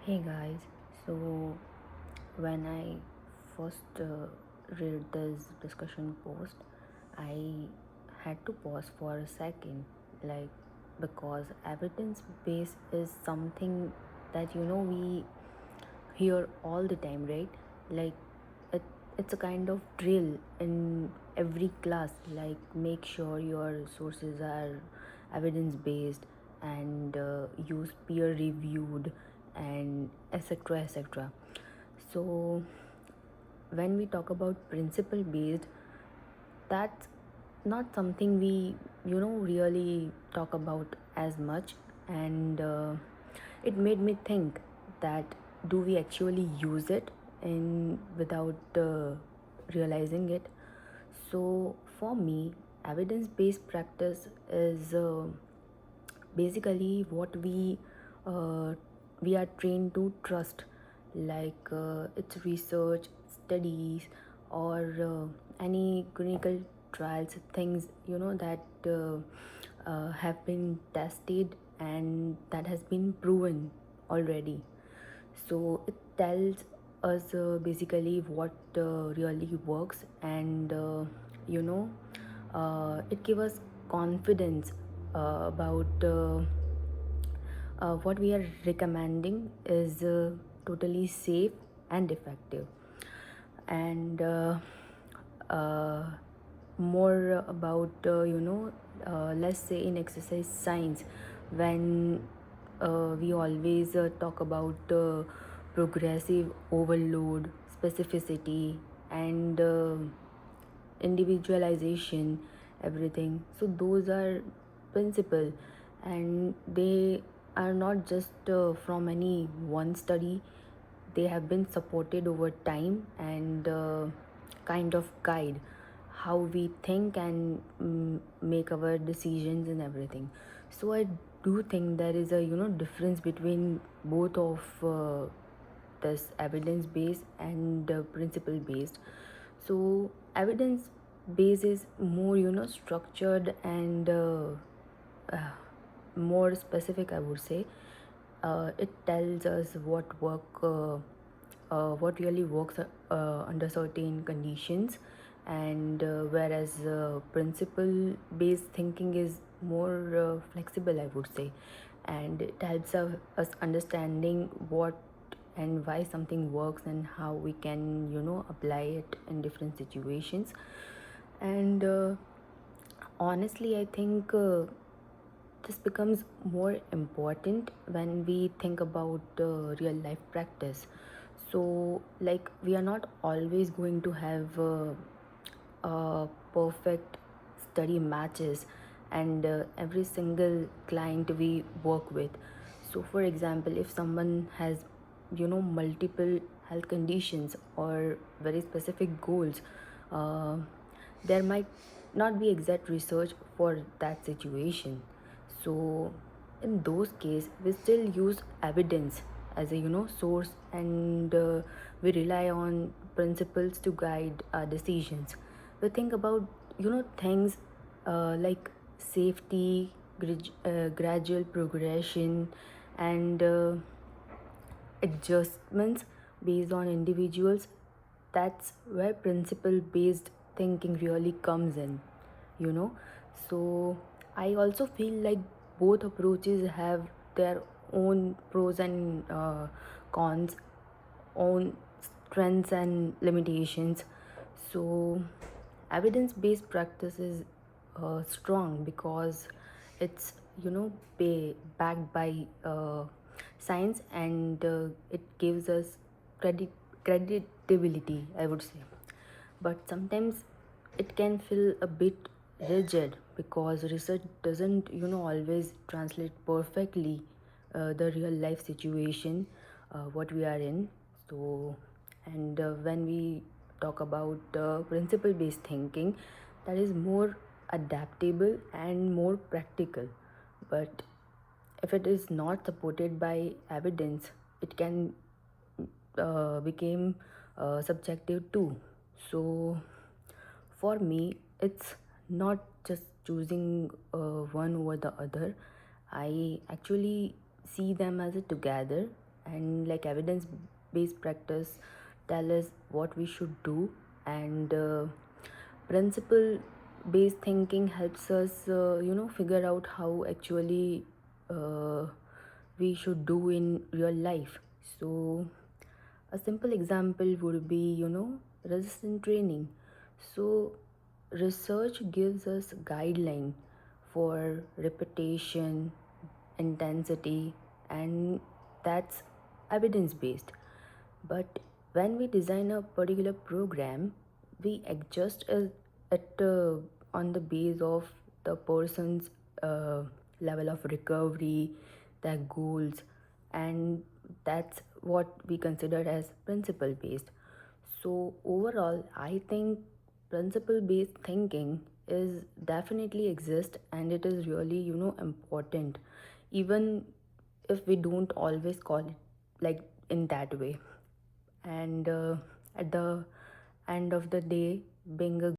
Hey guys, so when I first read this discussion post, I had to pause for a second, like because evidence base is something that we hear all the time, right? Like it, it's a kind of drill in every class, like make sure your sources are evidence based and use peer reviewed and etc etc. So when we talk about principle based, that's not something we really talk about as much, and it made me think that do we actually use it in without realizing it. So for me, evidence based practice is basically what uh, we are trained to trust, like it's research studies or any clinical trials, things that have been tested and that has been proven already. So it tells us basically what really works, and you know it gives us confidence about what we are recommending is totally safe and effective. And uh, more about let's say in exercise science, when we always talk about progressive overload, specificity, and individualization, everything. So those are principle, and they are not just from any one study. They have been supported over time and kind of guide how we think and make our decisions and everything. So I do think there is a difference between both of this evidence based and principle based. So evidence based is more structured and uh, more specific, I would say. It tells us what really works under certain conditions, and whereas principle based thinking is more flexible, I would say, and it helps us understanding what and why something works and how we can apply it in different situations. And honestly, I think this becomes more important when we think about real life practice. So like we are not always going to have perfect study matches and every single client we work with. So for example, if someone has multiple health conditions or very specific goals, uh, there might not be exact research for that situation. So in those cases we still use evidence as a source, and we rely on principles to guide our decisions. We think about things like safety, gradual progression, and adjustments based on individuals. That's where principle based thinking really comes in you know so I also feel like both approaches have their own pros and cons, own strengths and limitations. So evidence based practice is strong because it's backed by science, and it gives us credibility, I would say. But sometimes it can feel a bit rigid because research doesn't always translate perfectly the real life situation what we are in. So and when we talk about principle based thinking, that is more adaptable and more practical. But if it is not supported by evidence, it can become subjective too. So for me, it's not just choosing one over the other. I actually see them as a together. and like evidence based practice tell us what we should do, and principle based thinking helps us figure out how actually uh, we should do in real life. So a simple example would be resistance training. So research gives us guideline for repetition, intensity, and that's evidence based. But when we design a particular program, we adjust it on the base of the person's uh, level of recovery, their goals, and that's what we consider as principle based. So overall, I think principle based thinking is definitely exist, and it is really important, even if we don't always call it like in that way. And at the end of the day, being a